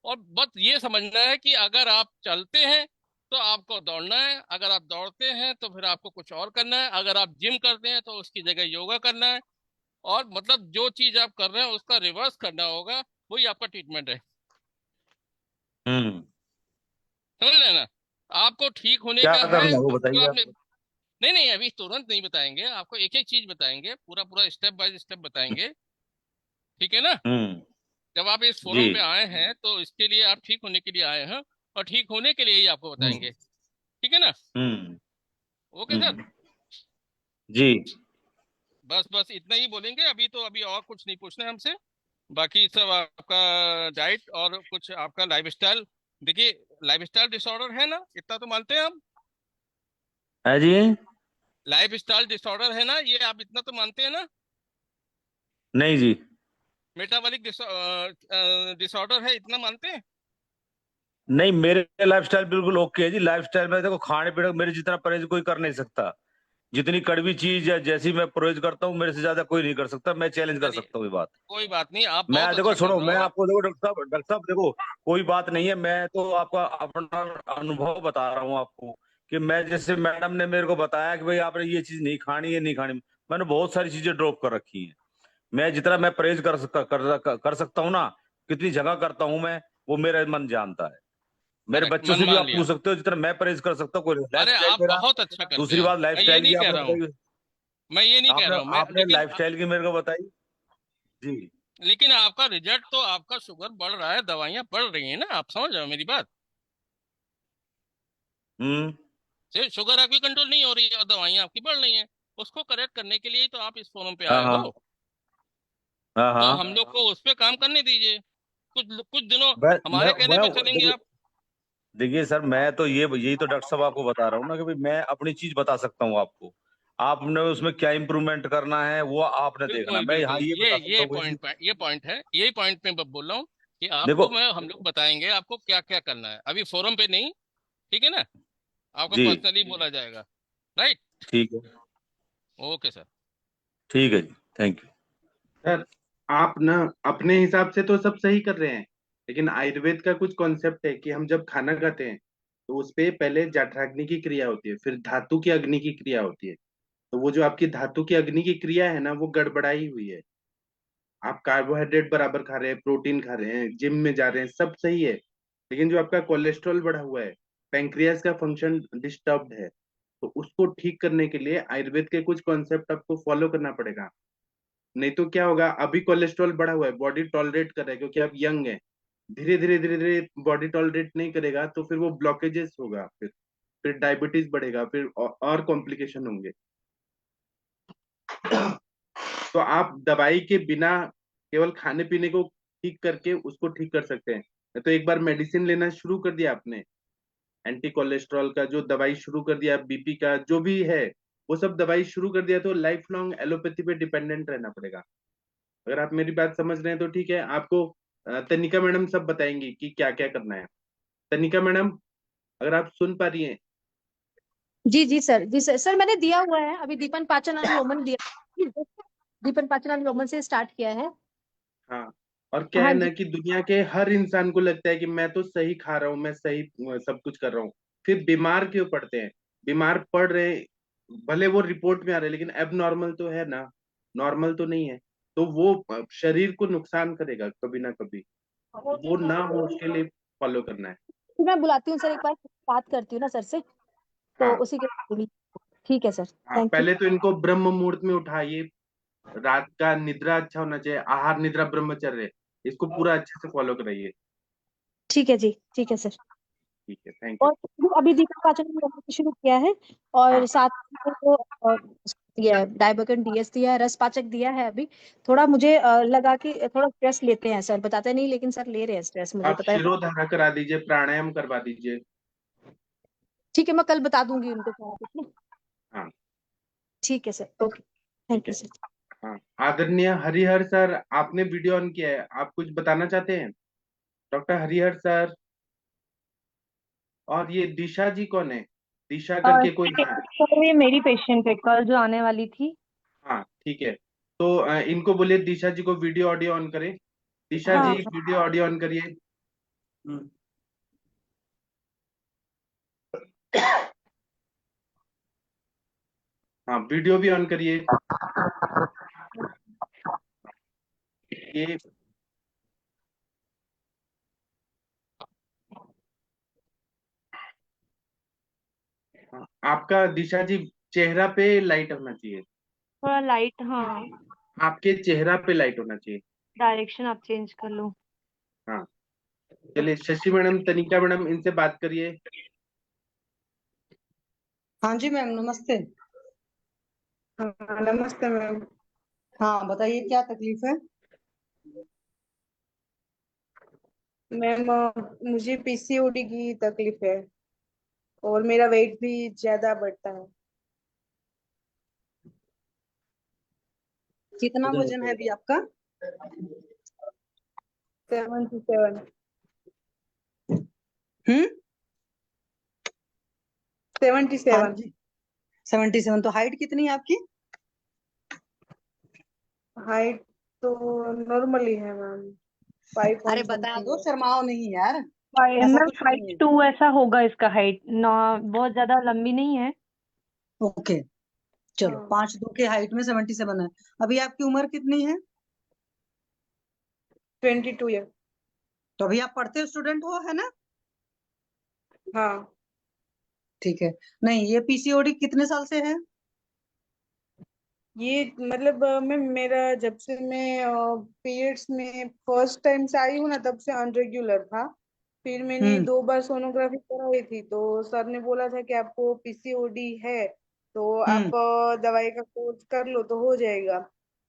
और बस ये समझना है कि अगर आप चलते हैं तो आपको दौड़ना है, अगर आप दौड़ते हैं तो फिर आपको कुछ और करना है, अगर आप जिम करते हैं तो उसकी जगह योगा करना है। और मतलब जो चीज आप कर रहे हैं उसका रिवर्स करना होगा, वही आपका ट्रीटमेंट है। हम्म। समझ रहे हैं ना? आपको ठीक होने क्या का है करना है वो जो बताइए आपने, आप। नहीं नहीं अभी तुरंत नहीं बताएंगे, आपको एक एक चीज बताएंगे, पूरा पूरा स्टेप बाय स्टेप बताएंगे। ठीक है ना? जब आप इस जी। फोरम पे आए हैं तो इसके लिए, आप ठीक होने के लिए आए हैं, और ठीक होने के लिए ही आपको हम्म बताएंगे। ठीक है ना? हम्म ओके सर। जी। बस बस इतना ही बोलेंगे अभी, तो अभी और कुछ नहीं पूछना है हमसे। बाकी सब आपका डाइट और कुछ आपका लाइफस्टाइल। देखिए, लाइफस्टाइल डिसऑर्डर है ना, इतना तो मानते हैं हम। है जी। लाइफस्टाइल डिसऑर्डर है ना, ये आप इतना तो मानते हैं ना? नहीं जी। मेटाबॉलिक डिसऑर्डर है, इतना मानते हैं? नहीं मेरे लाइफस्टाइल बिल्कुल ओके है जी, लाइफस्टाइल में देखो खाने पीने का मेरे जितना परहेज कोई कर नहीं सकता, जितनी कड़वी चीज या जैसी मैं परहेज करता हूँ मेरे से ज्यादा कोई नहीं कर सकता, मैं चैलेंज कर चलिए, सकता हूँ ये बात। कोई बात नहीं, आप मैं बहुत देखो अच्छा कर सुनो, रहे मैं हो। आपको देखो डॉक्टर साहब देखो, कोई बात नहीं है, मैं तो आपका अपना अनुभव बता रहा हूँ आपको, कि मैं जैसे मैडम ने मेरे को बताया कि भाई आपने ये चीज नहीं खानी है, नहीं खानी, मैंने बहुत सारी चीजें ड्रॉप कर रखी हैं। मैं जितना मैं परहेज कर सकता हूँ ना, कितनी जगह करता हूँ मैं, वो मेरा मन जानता है। मेरे करेक्ट, बच्चों मन से भी मान आप लिया। पूछ सकते हो, जितना मैं परहेज कर सकता हूँ कोई लाइफ अरे स्टाइल आप मेरा। बहुत अच्छा करते दूसरी हैं, बात लाइफ मैं ये स्टाइल नहीं की कह आपने रहा हूँ, बताई, मैं ये नहीं कह आपने रहा हूँ मैं, आपने लेकिन लाइफ स्टाइल की मेरे को बताई जी। लेकिन आपका रिजल्ट तो, आपका शुगर बढ़ रहा है, दवाइयां बढ़ रही हैं ना, आप समझ रहे हो मेरी बात? हम्म। सिर्फ शुगर आपकी कंट्रोल नहीं हो रही है और दवाइयां आपकी बढ़ रही हैं। उसको करेक्ट करने के लिए ही तो आप इस फोरम पे हाँ आए हाँ हो। हाँ तो हाँ। हम लोग को उस पे काम करने दीजिए, कुछ कुछ दिनों मैं मैं हमारे कहने पे चलेंगे देखो, आप। देखिए सर, मैं तो यही तो डॉक्टर साहब आपको बता रहा हूँ ना कि भाई मैं अपनी चीज बता सकता हूँ आपको, आपने उसमें क्या इम्प्रूवमेंट करना है वो आपने देखना, बिल्कुल मैं यहाँ बिल्कुल, ये बता सकता ये हूँ कि जी। पॉइंट, ये पॉइंट है, यही पॉइंट पे मैं बोल रहा हूँ कि आपको देखो हम लोग बताएंगे आपको क्या क्या करना है, अभी फोरम पे नहीं, ठीक है ना, आपको जी, पर्सनली बोला जाएगा। राइट। ठीक है, ओके सर। ठीक है जी, थैंक यू। सर, आप ना अपने हिसाब से तो सब सही कर रहे हैं, लेकिन आयुर्वेद का कुछ कॉन्सेप्ट है कि हम जब खाना खाते हैं तो उस पे पहले जठराग्नि की क्रिया होती है, फिर धातु की अग्नि की क्रिया होती है। तो वो जो आपकी धातु की अग्नि की क्रिया है ना, वो गड़बड़ाई हुई है। आप कार्बोहाइड्रेट बराबर खा रहे हैं, प्रोटीन खा रहे हैं, जिम में जा रहे हैं, सब सही है, लेकिन जो आपका कोलेस्ट्रॉल बढ़ा हुआ है, पेंक्रियास का फंक्शन डिस्टर्ब्ड है, तो उसको ठीक करने के लिए आयुर्वेद के कुछ कॉन्सेप्ट आपको फॉलो करना पड़ेगा। नहीं तो क्या होगा, अभी कोलेस्ट्रॉल बढ़ा हुआ है, बॉडी टॉलरेट कर रहा है क्योंकि आप यंग है, धीरे धीरे धीरे धीरे बॉडी टॉलरेट नहीं करेगा तो फिर वो ब्लॉकेजेस होगा, फिर डायबिटीज बढ़ेगा, फिर और कॉम्प्लिकेशन होंगे। तो आप दवाई के बिना केवल खाने पीने को ठीक करके उसको ठीक कर सकते हैं। नहीं तो एक बार मेडिसिन लेना शुरू कर दिया आपने, एंटी कोलेस्ट्रॉल का जो दवाई शुरू कर दिया, बीपी का जो भी है, वो सब दवाई शुरू कर दिया, तो लाइफ लॉन्ग एलोपैथी पे डिपेंडेंट रहना पड़ेगा। अगर आप मेरी बात समझ रहे हैं तो ठीक है, आपको तनिका मैडम सब बताएंगी कि क्या क्या करना है। तनिका मैडम, अगर आप सुन पा रही हैं। जी जी सर, जी सर, सर मैंने दिया हुआ है अभी, दीपन पाचन अनुलोमन दिया, दीपन पाचन अनुलोमन से स्टार्ट किया है। हाँ, और क्या है हाँ ना जी। कि दुनिया के हर इंसान को लगता है कि मैं तो सही खा रहा हूँ, मैं सही सब कुछ कर रहा हूँ, फिर बीमार क्यों पड़ते हैं? बीमार पड़ रहे हैं, भले वो रिपोर्ट में आ रहे हैं, लेकिन अब नॉर्मल तो है ना, नॉर्मल तो नहीं है। तो वो शरीर को नुकसान करेगा कभी ना कभी, वो ना हो उसके लिए फॉलो करना है। तो मैं बुलाती हूँ सर, एक बार बात करती हूँ ना सर से, तो हाँ उसी के ठीक है सर। हाँ, थैंक यू। पहले तो इनको ब्रह्म मुहूर्त में उठाइए, रात का निद्रा अच्छा होना चाहिए, आहार निद्रा ब्रह्मचर्य, इसको पूरा अच्छे से फॉलो कराइए। ठीक है जी, ठीक है सर। ठीक है, थैंक यू। और अभी दीपक पाचन अनुलोमन शुरू किया है, हाँ और साथ में वो दिया डाइबोकन डीएस दिया है, रस पाचक दिया है अभी। थोड़ा मुझे लगा कि थोड़ा स्ट्रेस लेते हैं सर, बताते नहीं लेकिन सर ले रहे हैं स्ट्रेस, मुझे आप पता है। शिरोधारा करा दीजिए, प्राणायाम करवा दीजिए। ठीक है, मैं कल बता दूंगी उनको सारा कुछ ना। हाँ ठीक है सर, ओके, ठीक थैंक है। You sir. हाँ, आदरणीय हरिहर सर, आपने वीडियो ऑन किया है, आप कुछ बताना चाहते हैं? Doctor Harihar sir. और ये दिशा जी कौन है? दिशा करके कोई है? सर ये मेरी पेशेंट है कल जो आने वाली थी। हाँ ठीक है, तो इनको बोलिए दिशा जी को वीडियो ऑडियो ऑन करें। दिशा जी हाँ वीडियो ऑडियो ऑन करिए। हाँ, वीडियो भी ऑन करिए। ये हाँ, आपका दिशा जी चेहरा पे लाइट होना चाहिए, थोड़ा लाइट, हाँ आपके चेहरा पे लाइट होना चाहिए। डायरेक्शन आप चेंज कर लो। हाँ, चलिए शशि मैडम, तनिका मैडम, इनसे बात करिए। हाँ जी मैम, नमस्ते। हाँ नमस्ते मैम। हाँ बताइए, क्या तकलीफ है? मैम मुझे पीसीओडी की तकलीफ है और मेरा वेट भी ज्यादा बढ़ता है। कितना वजन है अभी आपका? 77। हम्म। हाँ 77। जी, 77। तो हाइट कितनी है आपकी? हाइट तो नॉर्मली है मैम, 5 अरे पॉइंट बता समथिंग दो, है। शर्माओ नहीं यार, ऐसा मैम कुछ नहीं है। 5'2" ऐसा होगा इसका हाइट ना, बहुत ज्यादा लंबी नहीं है। ओके, चलो, हाँ 5'2" के हाइट में 77 है। अभी आपकी उम्र कितनी है? 22 ईयर। तो अभी आप पढ़ते स्टूडेंट हो, है ना? हाँ ठीक है। नहीं, ये पीसीओडी कितने साल से है? ये मतलब मैं मेरा जब से मैं पीरियड्स में फर्स्ट टाइम से आई हूँ ना, तब से अनरेगुलर था। फिर मैंने हम्म 2 बार सोनोग्राफी कराई थी, तो सर ने बोला था कि आपको पीसीओडी है, तो हम्म आप दवाई का कोर्स कर लो तो हो जाएगा।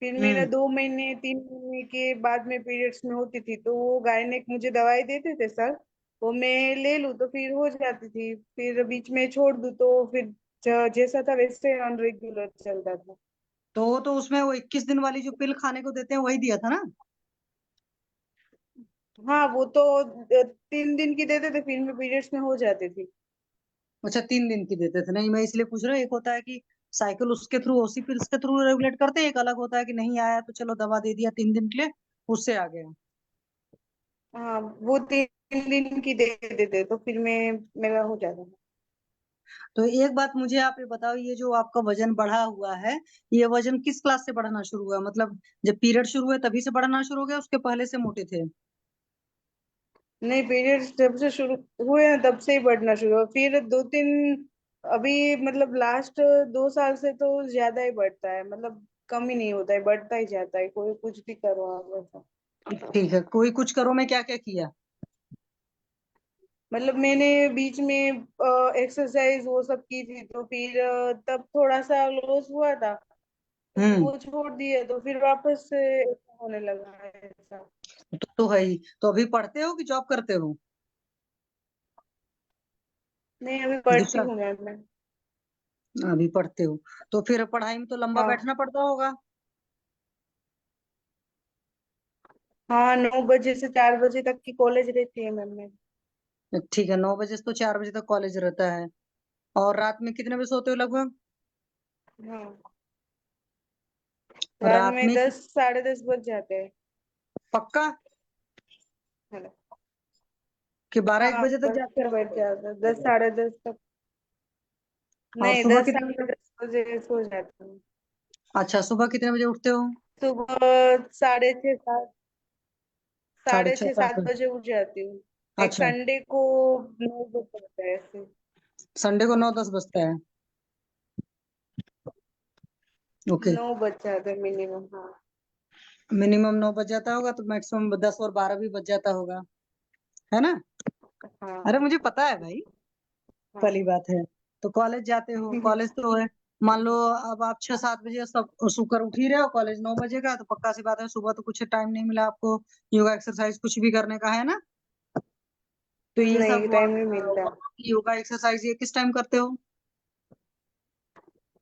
फिर मेरा हम्म 2 महीने 3 महीने के बाद में पीरियड्स में होती थी, तो वो गायनेक मुझे दवाई देते थे सर, वो मैं ले लूँ तो फिर हो जाती थी, फिर बीच में छोड़ दूँ तो फिर जैसा था वैसे अनरेगुलर चलता था। तो उसमें वो 21 दिन वाली जो पिल खाने को देते हैं वही दिया था ना? हाँ वो तो 3 दिन की देते थे, फिर में पीरियड्स में हो जाती थी। अच्छा 3 दिन की देते थे। नहीं मैं इसलिए पूछ रहा हूँ, एक होता है कि साइकिल उसके थ्रू, ओसी पिल्स के थ्रू रेगुलेट करते हैं, एक अलग होता है कि नहीं आया तो चलो दवा दे दिया 3 दिन के लिए, उससे आ गया। हाँ वो 3 दिन की दे देते तो फिर में मेरा हो जाता था। तो एक बात मुझे आप ये बताओ, ये जो आपका वजन बढ़ा हुआ है, ये वजन किस क्लास से बढ़ना शुरू हुआ? मतलब जब पीरियड शुरू हुए तभी से बढ़ना शुरू हो गया, उसके पहले से मोटे थे? नहीं पीरियड्स जब से शुरू हुए हैं तब से ही बढ़ना शुरू हुआ, फिर 2-3 अभी मतलब लास्ट 2 साल से तो ज्यादा ही बढ़ता है, मतलब कम ही नहीं होता है, बढ़ता ही जाता है, कोई कुछ भी करो आप वैसा। ठीक है, कोई कुछ करो में क्या क्या किया? मतलब मैंने बीच में एक्सरसाइज वो सब की थी, तो फिर तब थोड़ा सा लॉस हुआ था, तो हम्म। वो छोड़ दिया, तो फिर वापस से ऐसा होने लगा है ऐसा। तो है ही। तो अभी पढ़ते हो कि जॉब करते हो? नहीं अभी पढ़ती दूसरा, हूँ मैं। अभी पढ़ते हो, तो फिर पढ़ाई में तो लंबा हाँ बैठना पड़ता होगा। हाँ, 9 बजे से 4 बजे तक की कॉलेज रहती है मैम में। ठीक है, 9 बजे से तो 4 बजे तक कॉलेज रहता है। और रात में कितने बजे सोते हो लगभग? हाँ रात रात में में 10 साढ़े 10 बज जाते हैं। पक्का हेलो। कि 12 1 हाँ बजे तक बस जागते फिर बैठ रहोगे? जाते हैं 10 साढ़े 10 तक। और नहीं सुबह दस कितने बजे? साढ़े दस बजे सो जाते हैं। अच्छा, सुबह कितने बजे उठते हो? सुबह 6:30 7, साढ़े साढ़े छह छः सात सात बजे बजे उठ जाती हूँ। एक अच्छा, संडे को 9 बजे होता है ऐसे। संडे को 9 10 बजता है। ओके। 9 बज जाते हैं मिनिमम, हाँ। मिनिमम 9 बज जाता होगा, तो मैक्सिमम 10 और 12 भी बज जाता होगा, है ना? अरे हाँ मुझे पता है भाई, हाँ। पहली बात है। तो कॉलेज जाते हो, कॉलेज तो है, मान लो अब आप 6 7 बजे सब सोकर उठ ही रहे हो, कॉलेज 9 बजे का, तो पक्का सी बात है सुबह तो कुछ टाइम नहीं मिला आपको योगा एक्सरसाइज कुछ भी करने का, है ना? तो ये सब नहीं टाइम नहीं मिलता। योगा एक्सरसाइज ये किस टाइम करते हो?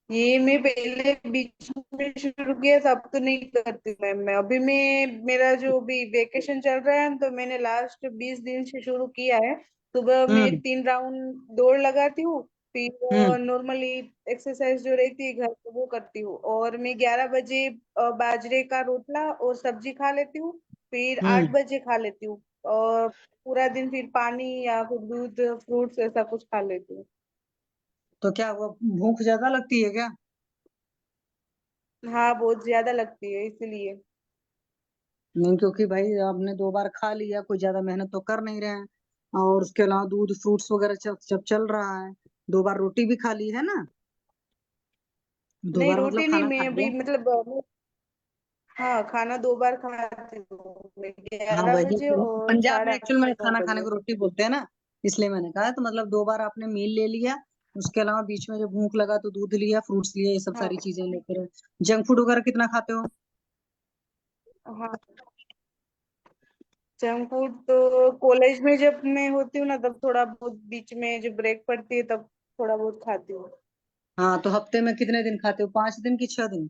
ये मैं पहले बीच में शुरू किया था, अब तो नहीं करती मैं अभी मेरा जो भी वेकेशन चल रहा है तो मैंने लास्ट 20 दिन से शुरू किया है। सुबह मैं हम्म 3 राउंड दौड़ लगाती हूँ, हम्म फिर नॉर्मली एक्सरसाइज जो रहती है घर पे वो करती हूँ, और मैं 11 बजे बाजरे का रोटला और सब्जी खा लेती हूँ, फिर आठ हम्म बजे खा लेती हूँ, और पूरा दिन फिर पानी या फिर दूध फ्रूट्स ऐसा कुछ खा लेती हूँ। तो क्या वो भूख ज्यादा लगती है क्या? हाँ बहुत ज्यादा लगती है इसलिए। नहीं, क्योंकि भाई आपने 2 बार खा लिया, कोई ज्यादा मेहनत तो कर नहीं रहे हैं, और उसके अलावा दूध फ्रूट्स वगैरह जब चल रहा है, 2 बार रोटी भी खा ली है ना, दो नहीं बार मतलब रोटी नहीं, खाना खा मैं लिया। अभी मतलब हाँ खाना 2 बार खाती हूँ मैं, हाँ 11 बजे वही, और पंजाब में 8:30 एक्चुअल में नौ खाना खाने बजे को रोटी बोलते हैं ना, इसलिए मैंने कहा, तो मतलब 2 बार आपने मील ले लिया, उसके अलावा बीच में जब भूख लगा तो दूध लिया, फ्रूट्स लिए, ये सब हाँ सारी चीजें लेते रहे। जंक फूड वगैरह कितना खाते हो? हाँ। जंक फूड तो कॉलेज में जब मैं होती हूँ ना तब थोड़ा बहुत, बीच में जब ब्रेक पड़ती है तब थोड़ा बहुत खाती हूँ। हाँ, तो हफ्ते में कितने दिन खाते हो, 5 दिन की 6 दिन?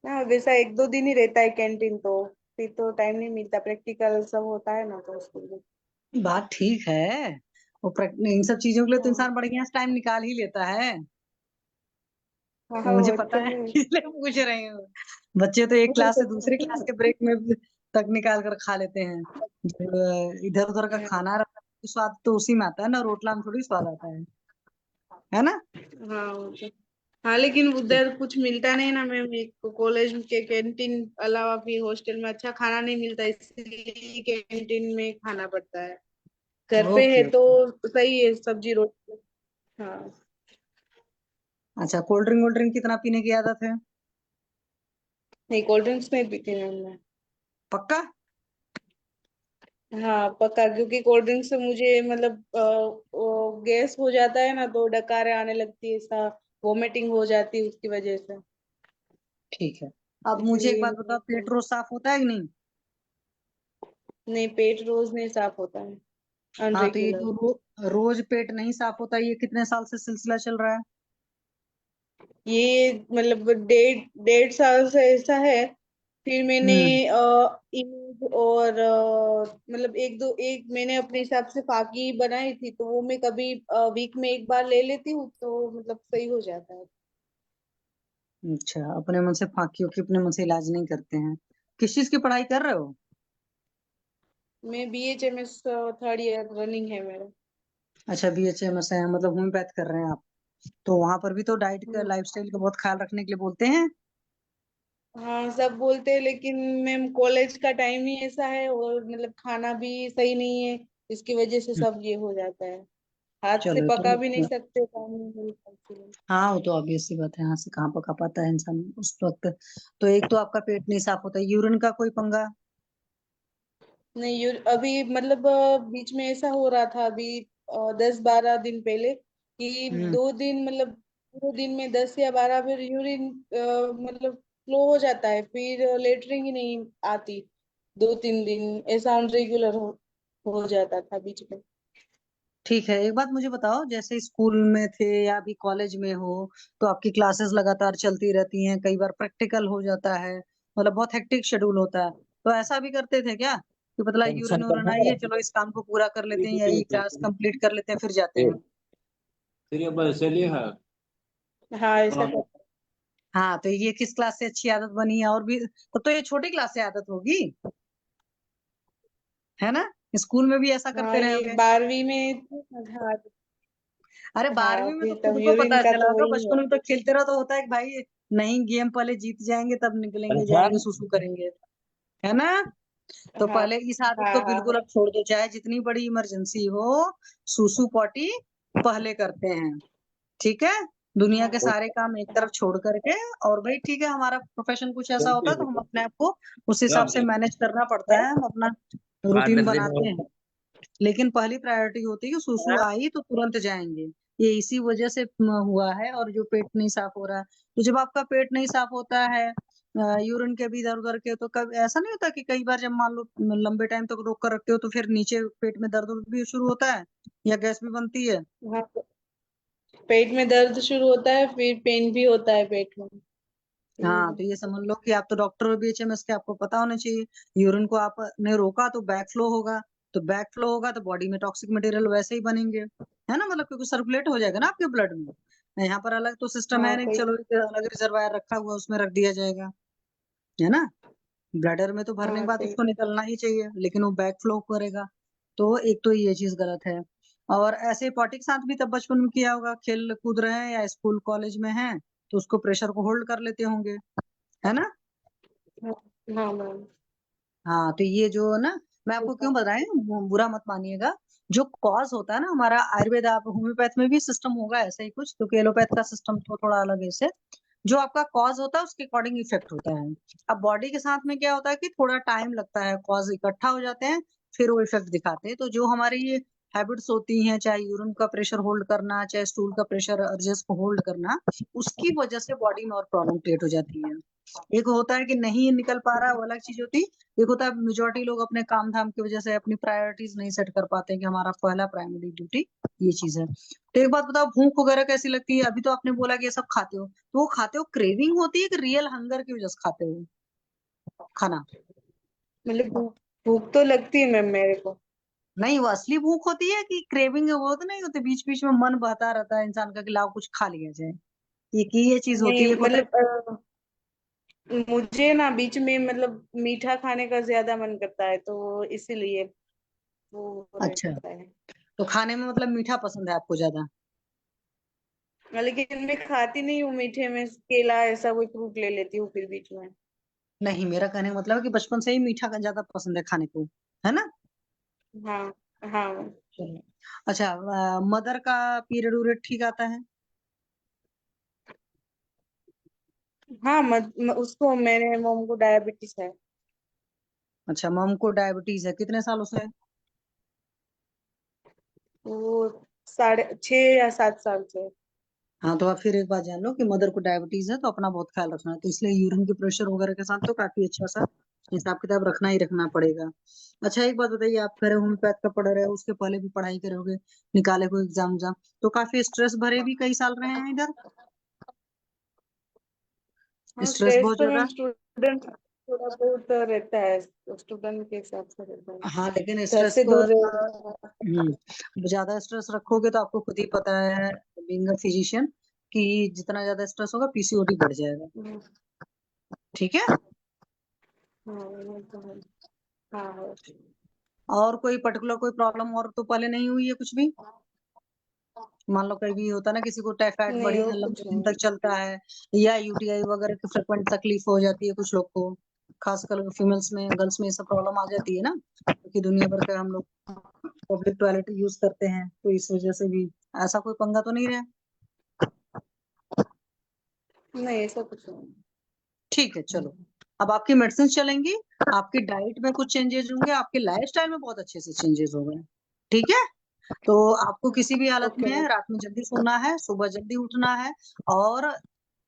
हाँ वैसा 1-2 दिन ही रहता है कैंटीन, तो फिर तो टाइम नहीं मिलता, प्रैक्टिकल सब होता है ना तो उसके लिए। बात ठीक है, वो इन सब चीजों के लिए तो हाँ इंसान बढ़िया टाइम निकाल ही लेता है। हाँ हाँ, मुझे वो पता तो है है। इसलिए पूछ रही हूँ। बच्चे तो एक क्लास से दूसरी क्लास के ब्रेक में तक निकाल कर खा लेते हैं। इधर उधर का हाँ खाना रहता है, स्वाद तो उसी में आता है ना, रोटला में थोड़ी स्वाद आता है ना? हाँ वो तो। हाँ लेकिन उधर कुछ मिलता नहीं ना मैम, एक कॉलेज के कैंटीन अलावा फिर हॉस्टल में अच्छा खाना नहीं मिलता, इसलिए कैंटीन में खाना पड़ता है। घर पे है ओके तो ओके। सही है सब्जी रोटी। हाँ अच्छा, कोल्ड ड्रिंक कितना पीने की आदत है? नहीं कोल्ड ड्रिंक्स नहीं पीती मैम मैं। पक्का? हाँ पक्का, क्योंकि कोल्ड ड्रिंक से मुझे मतलब गैस हो जाता है ना, तो डकारें आने लगती है ऐसा, वोमिटिंग हो जाती है उसकी वजह से। ठीक है। अब मुझे एक इसलिए बात बताओ, पेट रोज साफ होता है कि नहीं? नहीं, पेट रोज नहीं साफ होता है, हाँ, तो ये अनरेगुलर। जो रोज पेट नहीं साफ होता, ये कितने साल से सिलसिला चल रहा है? ये मतलब 1.5 साल से ऐसा है, फिर मैंने इमेज और मतलब एक मैंने अपने हिसाब से फाकी बनाई थी, तो वो मैं कभी वीक में एक बार ले लेती हूँ, तो मतलब सही हो जाता है। अच्छा, अपने मन से फांकियों की अपने मन से इलाज नहीं करते हैं। किस चीज की पढ़ाई कर रहे हो? मैं BHMS थर्ड ईयर रनिंग है मेरा। अच्छा, BHMS है, मतलब होम्योपैथ कर रहे हैं आप। तो वहां पर भी तो डाइट का, लाइफस्टाइल का बहुत ख्याल रखने के लिए बोलते हैं। हाँ, सब बोलते हैं, लेकिन मैम कॉलेज का टाइम ही ऐसा है और मतलब खाना भी सही नहीं है, इसकी वजह से सब ये हो जाता है। हाथ से चलो पका भी नहीं तो, सकते पानी। हाँ वो तो ऑब्वियस सी बात है, यहाँ से कहाँ पका पाता है इंसान उस वक्त। तो एक तो आपका पेट नहीं साफ होता, यूरिन का कोई पंगा? नहीं, अभी मतलब बीच में ऐसा हो रहा था, अभी 10-12 दिन पहले, कि हम्म 2 दिन मतलब पूरे दिन में 10 या 12 बार यूरिन मतलब फ्लो हो जाता है, फिर लेटरिंग ही नहीं आती। 2-3 दिन ऐसा अनरेगुलर हो जाता था बीच में। ठीक है, एक बात मुझे बताओ, जैसे स्कूल में थे या अभी कॉलेज में हो, तो आपकी क्लासेस लगातार चलती रहती हैं, कई बार प्रैक्टिकल हो जाता है, मतलब बहुत हेक्टिक शेड्यूल होता है, तो ऐसा भी करते थे क्या कि मतलब यूरिन वूरिन आई है, चलो इस काम को पूरा कर लेते हैं या ये क्लास कंप्लीट कर लेते हैं फिर जाते हैं? हाँ, ऐसा कर। हाँ, तो ये किस क्लास से अच्छी आदत बनी है? और भी तब तो ये छोटी क्लास से आदत होगी, है ना? स्कूल में भी ऐसा हाँ, करते रहे ये होगे। 12वीं में। हाँ। अरे हाँ, 12वीं में तो फिर खुद तब को यूरिन पता का चला तो होगा, वही है। बचपन में तो खेलते रहो तो होता है कि भाई नहीं, गेम पहले जीत जाएंगे तब निकलेंगे, जाएंगे सुसु करेंगे, है ना? तो हाँ, पहले इस आदत हाँ, को हाँ, बिल्कुल अब छोड़ दो, चाहे जितनी बड़ी इमरजेंसी हो, सुसु पॉटी पहले करते हैं, ठीक है? दुनिया के हाँ, सारे काम एक तरफ छोड़ करके। और भाई ठीक है, हमारा प्रोफेशन कुछ ऐसा होता है तो हम अपने आप को उस हिसाब से मैनेज करना पड़ता है, हम अपना रूटीन बनाते हैं। लेकिन पहली प्रायोरिटी होती है कि सुसु आई तो तुरंत जाएंगे, ये इसी वजह से हुआ है। और जो पेट नहीं साफ हो रहा है, तो जब आपका पेट नहीं साफ होता है, यूरिन के भी इधर उधर के, तो कभी ऐसा नहीं होता कि कई बार जब मान लो लंबे टाइम तक रोक कर रखते हो तो फिर नीचे पेट में दर्द उर्द भी शुरू होता है या गैस भी बनती है? हाँ। पेट में दर्द शुरू होता है, फिर पेन भी होता है पेट में। हाँ, तो ये समझ लो कि आप तो डॉक्टर हो BHMS के, आपको पता होना चाहिए। यूरिन को आपने रोका तो बैक फ्लो होगा, तो बैक फ्लो होगा तो बॉडी में टॉक्सिक मटेरियल वैसे ही बनेंगे, है ना? मतलब क्योंकि सर्कुलेट हो जाएगा ना आपके ब्लड में। यहाँ पर अलग तो सिस्टम है हाँ, नहीं कि सही। चलो एक अलग रिजर्वायर रखा हुआ है, उसमें रख दिया जाएगा, है ना? ब्लैडर में तो भरने के हाँ, बाद सही। उसको निकलना ही चाहिए, लेकिन वो बैक फ्लो करेगा। तो एक तो ये चीज गलत है। और ऐसे पॉटी के साथ भी तब बचपन में किया होगा, खेल कूद रहे हैं या स्कूल कॉलेज में हैं, तो उसको प्रेशर को होल्ड कर लेते होंगे, है ना? हाँ, हाँ मैम। हाँ, तो ये जो है ना, मैं आपको क्यों बताएं, बुरा मत मानिएगा। जो कॉज होता है ना, हमारा आयुर्वेद, आप होम्योपैथ में भी सिस्टम होगा ऐसा ही कुछ, क्योंकि एलोपैथ का सिस्टम तो थोड़ा अलग है इससे। जो आपका कॉज होता है उसके अकॉर्डिंग इफेक्ट होता है। अब बॉडी के साथ में क्या होता है कि थोड़ा टाइम लगता है, कॉज इकट्ठा हो जाते हैं, फिर वो इफेक्ट दिखाते हैं। तो जो हमारी ये हैबिट्स होती हैं, चाहे यूरिन का प्रेशर होल्ड करना, चाहे स्टूल का प्रेशर अर्जेस को होल्ड करना, उसकी वजह से बॉडी में और प्रॉब्लम क्रिएट हो जाती है। एक होता है कि नहीं निकल पा रहा, वो अलग चीज होती। एक होता है मेजोरिटी लोग अपने काम धाम की वजह से अपनी प्रायोरिटीज नहीं सेट कर पाते हैं कि हमारा पहला प्राइमरी ड्यूटी ये चीज है। तो एक बात बताओ, भूख वगैरह कैसी लगती है? अभी तो आपने बोला कि ये सब खाते हो, तो वो खाते हो क्रेविंग होती है कि रियल हंगर की वजह से खाते हो खाना? मतलब भूख भूख तो लगती है मैम मेरे को। नहीं, वो असली भूख होती है कि क्रेविंग है, वो तो नहीं होती बीच बीच में मन बहता रहता है इंसान का कि लाओ कुछ खा लिया जाए, ये चीज होती नहीं, है। एक होता है, मतलब मुझे ना बीच में मतलब मीठा खाने का ज्यादा मन करता है, तो इसीलिए वो अच्छा, रहता है। तो खाने में मतलब मीठा पसंद है आपको ज्यादा? लेकिन मैं खाती नहीं हूँ मीठे में, केला ऐसा कोई फ्रूट ले लेती हूँ फिर बीच में। नहीं, मेरा कहने का मतलब है कि बचपन से ही मीठा का ज्यादा पसंद है खाने को, है ना? हाँ, हाँ, चलो, अच्छा, मदर का पीरियड उरियड ठीक आता है? हाँ। उसको, मेरे मॉम को डायबिटीज है। अच्छा, मम को डायबिटीज है, कितने सालों से है? वो 6 या 7 साल से। हाँ, तो आप फिर एक बात जान लो कि मदर को डायबिटीज है तो अपना बहुत ख्याल रखना है, तो इसलिए यूरिन के प्रेशर वगैरह के साथ तो काफी अच्छा सा हिसाब किताब रखना ही रखना पड़ेगा। अच्छा, एक बात बताइए, आप कह रहे हो होम्योपैथ का पढ़ रहे हो, उसके पहले भी पढ़ाई करोगे, निकाले को एग्जाम एग्जाम, तो काफी स्ट्रेस भरे भी कई साल रहे हैं इधर, हाँ, स्ट्रेस स्ट्रेस बहुत तो ज्यादा? मैम स्टूडेंट थोड़ा बहुत रहता है, स्टूडेंट के हिसाब से रहता है, हाँ, लेकिन घर स्ट्रेस से दूर पर ज्यादा स्ट्रेस रखोगे तो आपको खुद ही पता है, बीइंग अ फिजिशियन, कि जितना ज्यादा स्ट्रेस होगा पीसीओडी बढ़ जाएगा। हम्म, ठीक है। हाँ, वो तो है। हाँ, और कोई पर्टिकुलर कोई प्रॉब्लम और तो पहले नहीं हुई है कुछ भी? मान लो कहीं भी होता है ना, किसी को टाइफाइड नहीं बड़ी और लंबे कुछ दिन नहीं। तक चलता है, या यूटीआई वगैरह की फ्रिक्वेंट तकलीफ हो जाती है कुछ लोग को, खासकर फीमेल्स में, गर्ल्स में ये सब प्रॉब्लम आ जाती है ना, क्योंकि दुनिया भर का हम लोग पब्लिक टॉयलेट यूज करते हैं, तो इस वजह से भी ऐसा कोई पंगा तो नहीं रहा? नहीं ऐसा कुछ नहीं। ठीक है, चलो। अब आपकी मेडिसिन चलेंगी, आपकी डाइट में कुछ चेंजेस होंगे, आपके लाइफस्टाइल में बहुत अच्छे से चेंजेस हो गए। ठीक है। तो आपको किसी भी हालत ओके में मैम। रात में जल्दी सोना है, सुबह जल्दी उठना है, और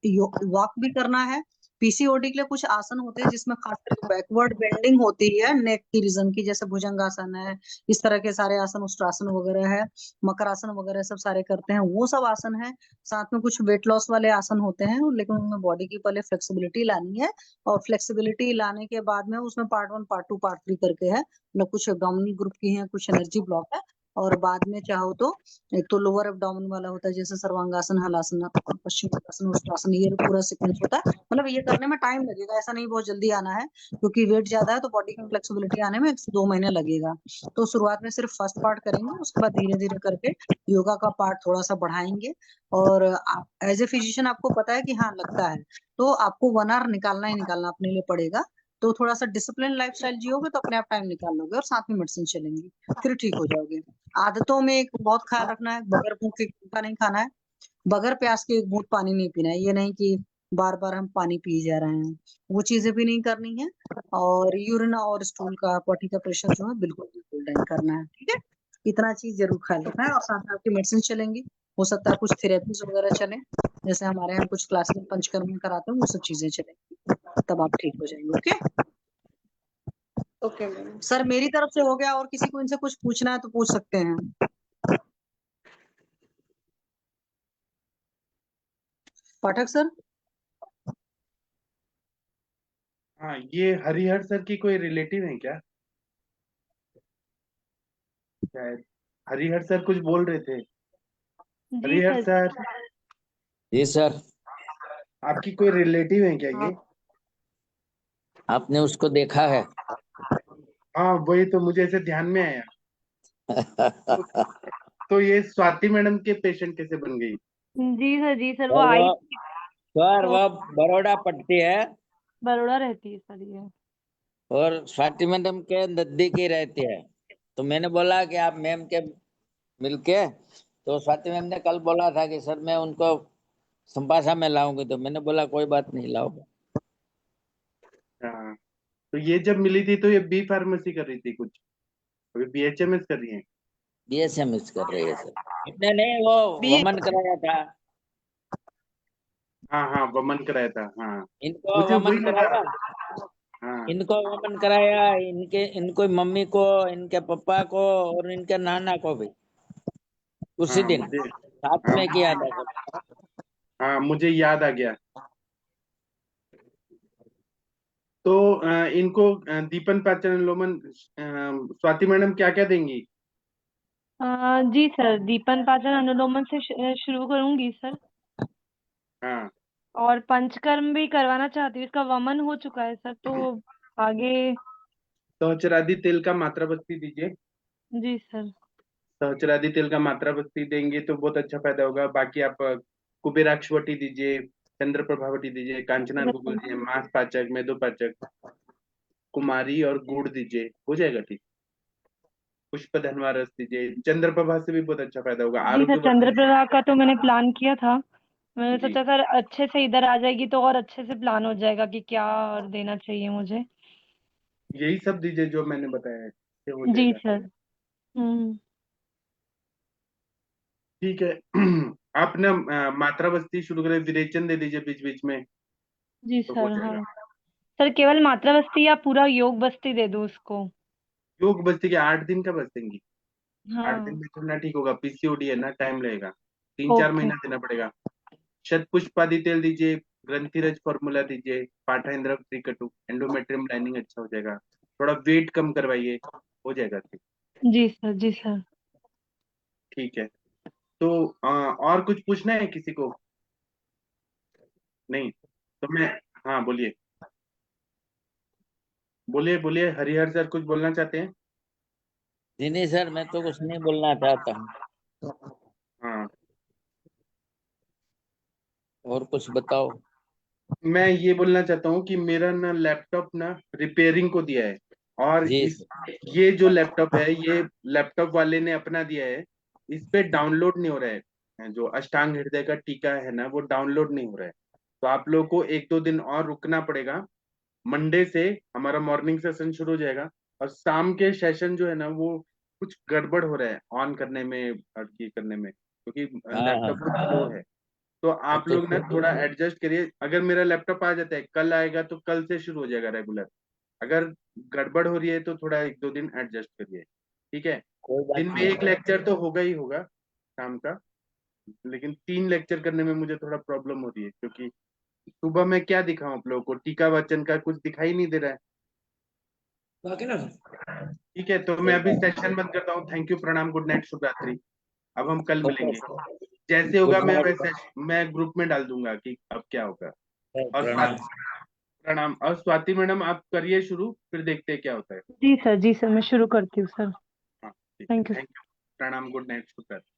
वॉक भी करना है। पीसीओडी के लिए कुछ आसन होते हैं जिसमें खासकर बैकवर्ड बेंडिंग होती है नेक की रीजन की, जैसे भुजंगासन है, इस तरह के सारे आसन, उष्ट्रासन वगैरह है, मकरासन वगैरह सब सारे करते हैं, वो सब आसन है। साथ में कुछ वेट लॉस वाले आसन होते हैं, लेकिन उनमें बॉडी की पहले फ्लेक्सिबिलिटी लानी है, और फ्लेक्सिबिलिटी लाने के बाद में उसमें पार्ट 1 पार्ट 2 पार्ट 3 करके है, मतलब कुछ एब्डोमिनल ग्रुप की है, कुछ एनर्जी ब्लॉक है, और बाद में चाहो तो एक तो लोअर एब्डोमेन वाला होता है, जैसे सर्वांगासन, हलासन, पश्चिमासन, उष्ट्रासन, ये पूरा सीक्वेंस होता है। मतलब ये करने में टाइम लगेगा, ऐसा नहीं बहुत जल्दी आना है, क्योंकि वेट ज्यादा है तो बॉडी की फ्लेक्सिबिलिटी आने में 1 से 2 महीने लगेगा। तो शुरुआत में सिर्फ फर्स्ट पार्ट करेंगे, उसके बाद धीरे धीरे करके योगा का पार्ट थोड़ा सा बढ़ाएंगे। और एज ए फिजिशियन आपको पता है कि हाँ लगता है, तो आपको 1 आवर निकालना ही निकालना अपने लिए पड़ेगा। तो थोड़ा सा डिसिप्लिन लाइफस्टाइल जियोगे तो अपने आप टाइम निकाल लोगे, और साथ में मेडिसिन चलेंगी, फिर ठीक हो जाओगे। आदतों में एक बहुत ख्याल रखना है, बगैर भूख के का नहीं खाना है, बगैर प्यास के एक घूंट पानी नहीं पीना है, ये नहीं कि बार बार हम पानी पी जा रहे हैं, वो चीजें भी नहीं करनी है। और यूरिन और स्टूल का, पॉटी का प्रेशर जो है बिल्कुल बिल्कुल नहीं करना है। ठीक है। इतना चीज जरूर ख्याल रखना है, और साथ में आपकी मेडिसिन चलेंगी। हो सकता है कुछ थेरेपीज वगैरह चले, जैसे हमारे यहाँ कुछ क्लासिकल पंचकर्म कराते हैं, वो सब चीजें चलेंगी, तब आप ठीक हो जाएंगे। Okay okay ma'am. सर, मेरी तरफ से हो गया, और किसी को इनसे कुछ पूछना है तो पूछ सकते हैं। पाठक सर। हाँ, ये हरिहर सर की कोई रिलेटिव है क्या? शायद हरिहर सर कुछ बोल रहे थे। जी हरिहर सर। सर, जी सर। आपकी कोई रिलेटिव है क्या ये? आपने उसको देखा है? हाँ, वही तो मुझे ऐसे ध्यान में आया। तो, तो ये स्वाति मैडम के पेशेंट कैसे बन गई? जी सर वो सर आई वो सर तो वो बड़ौदा पट्टी है, बड़ौदा रहती है सर ये। और स्वाति मैडम के नजदीक ही रहती है। तो मैंने बोला कि आप मैम के मिलके, तो स्वाति मैम ने कल बोला था कि सर मैं उनको संपासा में लाऊंगी, तो मैंने बोला कोई बात नहीं, लाओगे। हाँ, तो ये जब मिली थी तो ये बी फार्मेसी कर रही थी कुछ, अभी बीएचएमएस कर रही है। बीएसएमएस कर रही है सर। आपने नहीं वो बी वमन कराया था, हाँ हाँ, वमन कराया था, हाँ। इनको मुझे वमन वही लगा। कराया, हाँ इनको वमन कराया, इनके इनको मम्मी को, इनके पापा को, और इनके नाना को भी उसी हाँ, दिन मुझे, साथ हाँ में किया था सब। हाँ, मुझे याद आ गया। तो इनको दीपन पाचन लोमन स्वाति मैडम क्या क्या देंगी? जी सर, दीपन पाचन अनुलोमन से शुरू करूंगी सर। हाँ, और पंचकर्म भी करवाना चाहती हूँ, इसका वमन हो चुका है सर, तो आगे। सहचरादि तेल का मात्रा बस्ती दीजिए। जी सर। सहचरादि तेल का मात्रा बस्ती देंगे तो बहुत अच्छा फायदा होगा। बाकी आप कुबेराक्ष वटी दीजिए, चंद्र प्रभावटी दीजिए, कांचनार गुगुल दीजिए, मांस पाचक, मेदो पाचक, कुमारी और गुड़ दीजिए, हो जाएगा ठीक। पुष्प धनवा रस दीजिए, चंद्र प्रभा से भी बहुत अच्छा फायदा होगा। जी सर, आरोग्यवर्धन चंद्रप्रभा का तो मैंने प्लान किया था। मैंने जी, सोचा सर अच्छे से इधर आ जाएगी तो और अच्छे से प्लान हो जाएगा कि क्या और देना चाहिए मुझे। यही सब दीजिए जो मैंने बताया है, ये हो जी जाएगा। सर। ठीक है। आपने मात्रा बस्ती शुरू करें, विरेचन दे दीजिए बीच बीच में, जी तो हो सर। हाँ जाएगा। सर, केवल मात्रा बस्ती या पूरा योग बस्ती दे दूं उसको? योग बस्ती के 8 दिन का बस्तेंगी, 8 दिन हाँ। में थोड़ा ठीक होगा। पीसीओडी है ना, टाइम लगेगा, 3-4 ओके। महीना देना पड़ेगा। शतपुष्पादि तेल दीजिए, ग्रंथिरज फॉर्मूला दीजिए, पाठाइंद्र त्रिकटु, एंडोमेट्रियम लाइनिंग अच्छा हो जाएगा, थोड़ा वेट कम करवाइए, हो जाएगा ठीक। जी सर, जी सर। ठीक है, तो और कुछ पूछना है किसी को? नहीं तो मैं, हाँ बोलिए बोलिए बोलिए, हरिहर सर कुछ बोलना चाहते हैं? जी नहीं सर, मैं तो कुछ नहीं बोलना चाहता हूँ। हाँ, और कुछ बताओ। मैं ये बोलना चाहता हूँ कि मेरा ना लैपटॉप ना रिपेयरिंग को दिया है, और जी इस ये जो लैपटॉप है, ये लैपटॉप वाले ने अपना दिया है, इस पे डाउनलोड नहीं हो रहा है, जो अष्टांग हृदय का टीका है ना, वो डाउनलोड नहीं हो रहा है। तो आप लोगों को 1-2 दिन और रुकना पड़ेगा। मंडे से हमारा मॉर्निंग सेशन शुरू हो जाएगा, और शाम के सेशन जो है ना, वो कुछ गड़बड़ हो रहा है ऑन करने में और ये करने में, क्योंकि हाँ लैपटॉप हाँ। स्लो है। तो आप अच्छा लोग ना थोड़ा एडजस्ट करिए। अगर मेरा लैपटॉप आ जाता है, कल आएगा तो कल से शुरू हो जाएगा रेगुलर। अगर गड़बड़ हो रही है तो थोड़ा 1-2 दिन एडजस्ट करिए, ठीक है? कोई बात दिन में नहीं। 1 लेक्चर तो होगा ही होगा शाम का, लेकिन 3 लेक्चर करने में मुझे थोड़ा प्रॉब्लम हो रही है, क्योंकि सुबह में क्या दिखाऊं आप लोगों को, टीका वाचन का कुछ दिखाई नहीं दे रहा है। ठीक है, तो मैं सही अभी बात। सेशन बंद करता हूँ। थैंक यू, प्रणाम, गुड नाइट, शुभ रात्रि। अब हम कल ओके मिलेंगे, सर, जैसे होगा गुड मैं नाइट वैसे मैं ग्रुप में डाल दूंगा कि अब क्या होगा। सर, और प्रणाम। प्रणाम। और स्वाति मैडम आप करिए शुरू, फिर देखते हैं क्या होता है। जी सर, जी सर, मैं शुरू करती हूँ सर। हाँ ठीक है, थैंक यू। थैंक यू, प्रणाम, गुड नाइट, शुभ रात्रि।